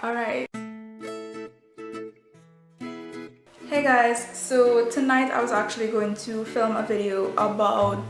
Alright. Hey guys, so tonight I was actually going to film a video about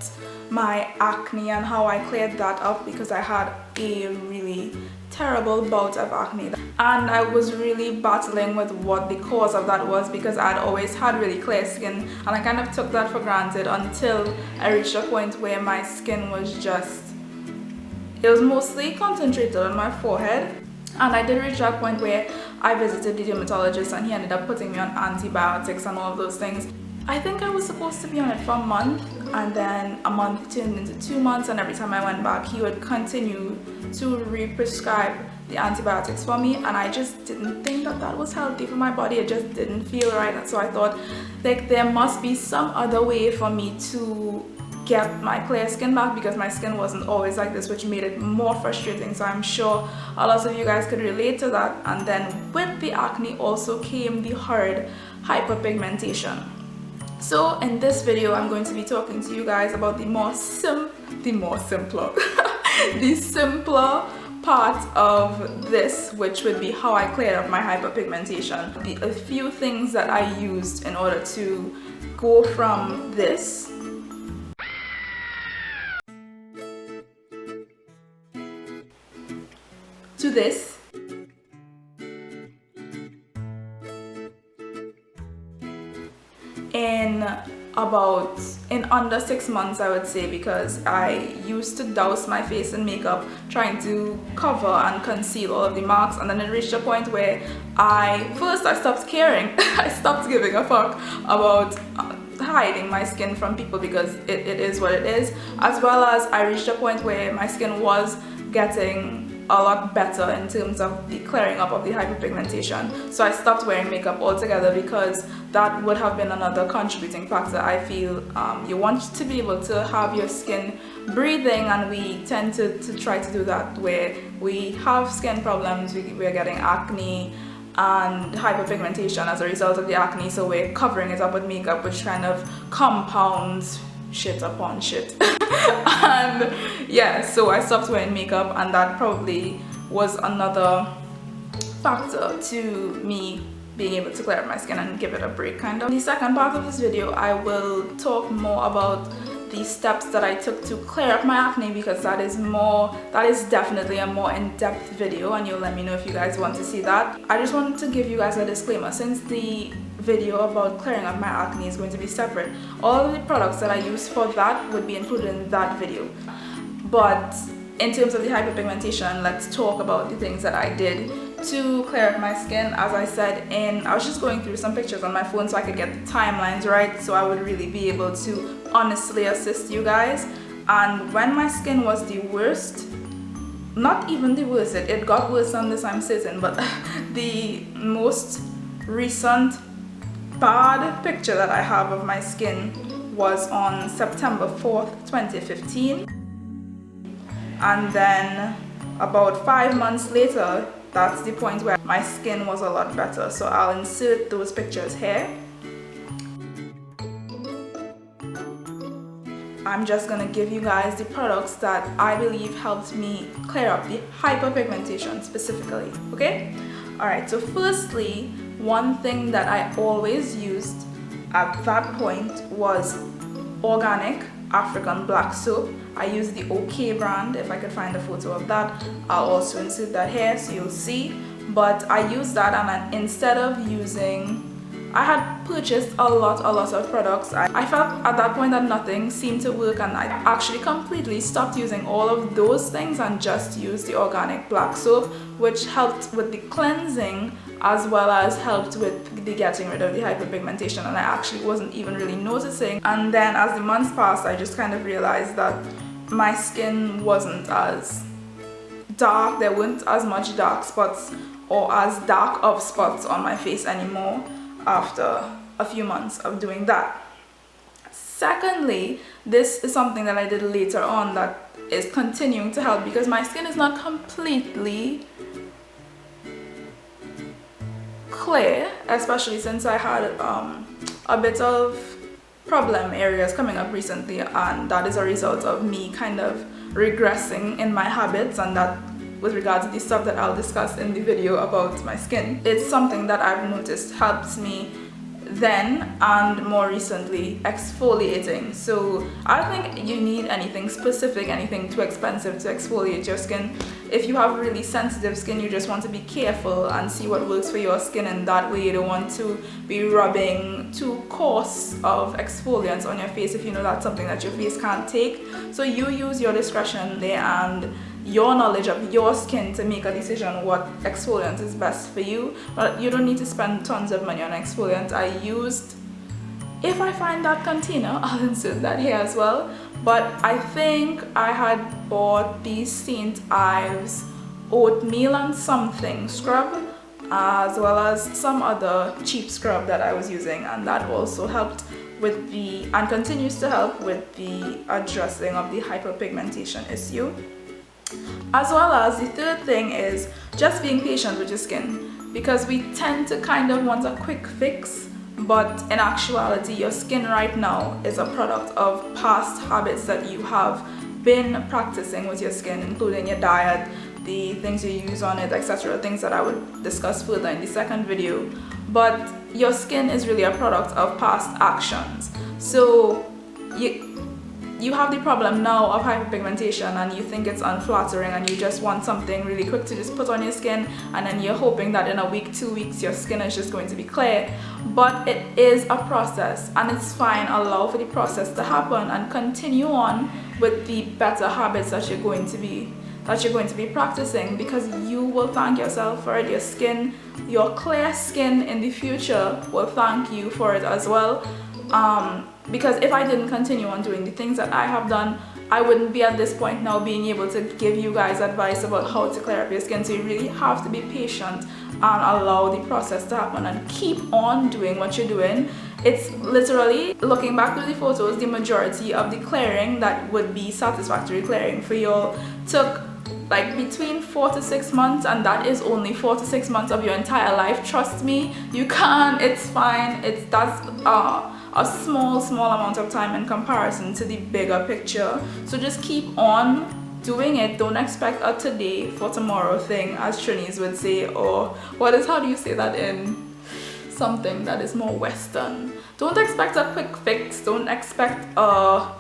my acne and how I cleared that up because I had a really terrible bout of acne and I was really battling with what the cause of that was because I'd always had really clear skin and I kind of took that for granted until I reached a point where my skin was it was mostly concentrated on my forehead. And I did reach that point where I visited the dermatologist and he ended up putting me on antibiotics and all of those things. I think I was supposed to be on it for a month, and then a month turned into 2 months, and every time I went back he would continue to re-prescribe the antibiotics for me, and I just didn't think that was healthy for my body. It just didn't feel right, and so I thought like there must be some other way for me to get my clear skin back because my skin wasn't always like this, which made it more frustrating. So I'm sure a lot of you guys could relate to that. And then with the acne also came the horrid hyperpigmentation. So in this video I'm going to be talking to you guys about the simpler part of this, which would be how I cleared up my hyperpigmentation. A few things that I used in order to go from this to this in under 6 months, I would say, because I used to douse my face in makeup trying to cover and conceal all of the marks, and then it reached a point where I stopped caring. I stopped giving a fuck about hiding my skin from people because it is what it is, as well as I reached a point where my skin was getting a lot better in terms of the clearing up of the hyperpigmentation. So I stopped wearing makeup altogether because that would have been another contributing factor. I feel you want to be able to have your skin breathing, and we tend to try to do that where we have skin problems, we're getting acne and hyperpigmentation as a result of the acne, so we're covering it up with makeup, which kind of compounds shit upon shit. And yeah, so I stopped wearing makeup, and that probably was another factor to me being able to clear up my skin and give it a break, kind of. In the second part of this video I will talk more about the steps that I took to clear up my acne, because that is definitely a more in-depth video, and you'll let me know if you guys want to see that. I just wanted to give you guys a disclaimer, since the video about clearing up my acne is going to be separate, all of the products that I use for that would be included in that video. But in terms of the hyperpigmentation, let's talk about the things that I did to clear up my skin. As I said, I was just going through some pictures on my phone so I could get the timelines right, so I would really be able to honestly assist you guys. And when my skin was the worst, not even the worst, it got worse on this, I'm certain, but the most recent bad picture that I have of my skin was on September 4th, 2015. And then about 5 months later, that's the point where my skin was a lot better. So I'll insert those pictures here. I'm just gonna give you guys the products that I believe helped me clear up the hyperpigmentation specifically, okay? Alright, so firstly, one thing that I always used at that point was organic African black soap. I use the OK brand. If I could find a photo of that, I'll also insert that here so you'll see. But I used that, and instead of using, I had purchased a lot of products. I felt at that point that nothing seemed to work, and I actually completely stopped using all of those things and just used the organic black soap, which helped with the cleansing as well as helped with the getting rid of the hyperpigmentation, and I actually wasn't even really noticing. And then as the months passed, I just kind of realized that my skin wasn't as dark. There weren't as much dark spots or as dark of spots on my face anymore after a few months of doing that. Secondly, this is something that I did later on that is continuing to help, because my skin is not completely clear, especially since I had a bit of problem areas coming up recently, and that is a result of me kind of regressing in my habits, and that with regards to the stuff that I'll discuss in the video about my skin. It's something that I've noticed helps me then and more recently, exfoliating. So I don't think you need anything specific, anything too expensive to exfoliate your skin. If you have really sensitive skin, you just want to be careful and see what works for your skin, and that way you don't want to be rubbing too coarse of exfoliants on your face if you know that's something that your face can't take. So you use your discretion there and your knowledge of your skin to make a decision what exfoliant is best for you. But you don't need to spend tons of money on exfoliant. I used, if I find that container, I'll insert that here as well, but I think I had bought the St. Ives oatmeal and something scrub, as well as some other cheap scrub that I was using, and that also helped with the, and continues to help with the addressing of the hyperpigmentation issue. As well as the third thing is just being patient with your skin, because we tend to kind of want a quick fix, but in actuality your skin right now is a product of past habits that you have been practicing with your skin, including your diet, the things you use on it, etc., things that I would discuss further in the second video. But your skin is really a product of past actions. So you have the problem now of hyperpigmentation and you think it's unflattering and you just want something really quick to just put on your skin, and then you're hoping that in a week, 2 weeks, your skin is just going to be clear. But it is a process, and it's fine. Allow for the process to happen and continue on with the better habits that you're going to be practicing, because you will thank yourself for it. Your skin, your clear skin in the future will thank you for it as well. Because if I didn't continue on doing the things that I have done, I wouldn't be at this point now being able to give you guys advice about how to clear up your skin. So you really have to be patient and allow the process to happen and keep on doing what you're doing. It's literally, looking back through the photos, the majority of the clearing that would be satisfactory clearing for you took like between 4 to 6 months, and that is only 4 to 6 months of your entire life. Trust me, you can, it's fine. That's a small amount of time in comparison to the bigger picture. So just keep on doing it. Don't expect a today for tomorrow thing, as Trinis would say, or how do you say that in something that is more Western? Don't expect a quick fix. Don't expect a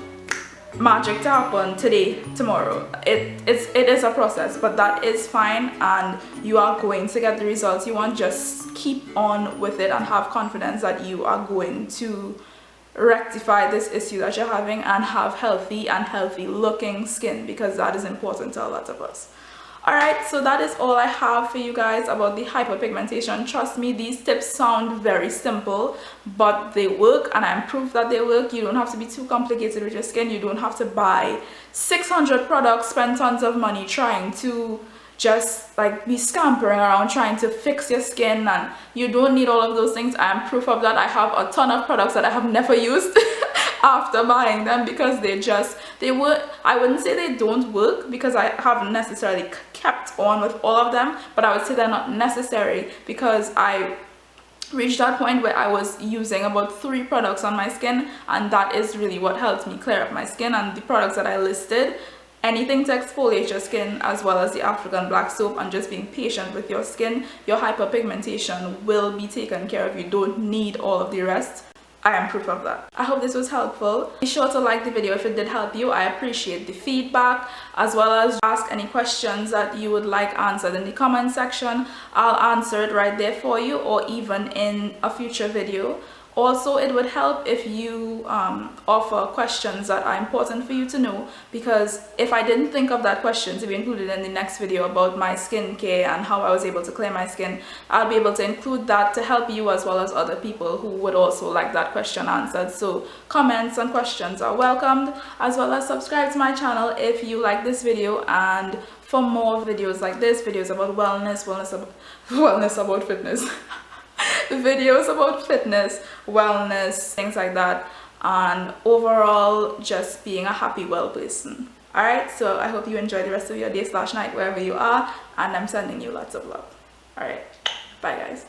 magic to happen today, tomorrow. It is a process, but that is fine, and you are going to get the results you want. Just keep on with it and have confidence that you are going to rectify this issue that you're having and have healthy looking skin, because that is important to a lot of us. Alright, so that is all I have for you guys about the hyperpigmentation. Trust me, these tips sound very simple, but they work, and I'm proof that they work. You don't have to be too complicated with your skin. You don't have to buy 600 products, spend tons of money trying to just like be scampering around trying to fix your skin, and you don't need all of those things. I am proof of that. I have a ton of products that I have never used after buying them, because they work. I wouldn't say they don't work, because I haven't necessarily kept on with all of them, but I would say they're not necessary, because I reached that point where I was using about 3 products on my skin, and that is really what helped me clear up my skin. And the products that I listed, anything to exfoliate your skin, as well as the African black soap, and just being patient with your skin, your hyperpigmentation will be taken care of. You don't need all of the rest. I am proof of that. I hope this was helpful. Be sure to like the video if it did help you. I appreciate the feedback, as well as ask any questions that you would like answered in the comment section. I'll answer it right there for you, or even in a future video. Also, it would help if you offer questions that are important for you to know, because if I didn't think of that question to be included in the next video about my skincare and how I was able to clear my skin, I'll be able to include that to help you as well as other people who would also like that question answered. So comments and questions are welcomed, as well as subscribe to my channel if you like this video, and for more videos like this, videos about wellness about fitness videos about fitness, wellness, things like that, and overall just being a happy, well person. Alright, so I hope you enjoy the rest of your day / night wherever you are, and I'm sending you lots of love. Alright, bye guys.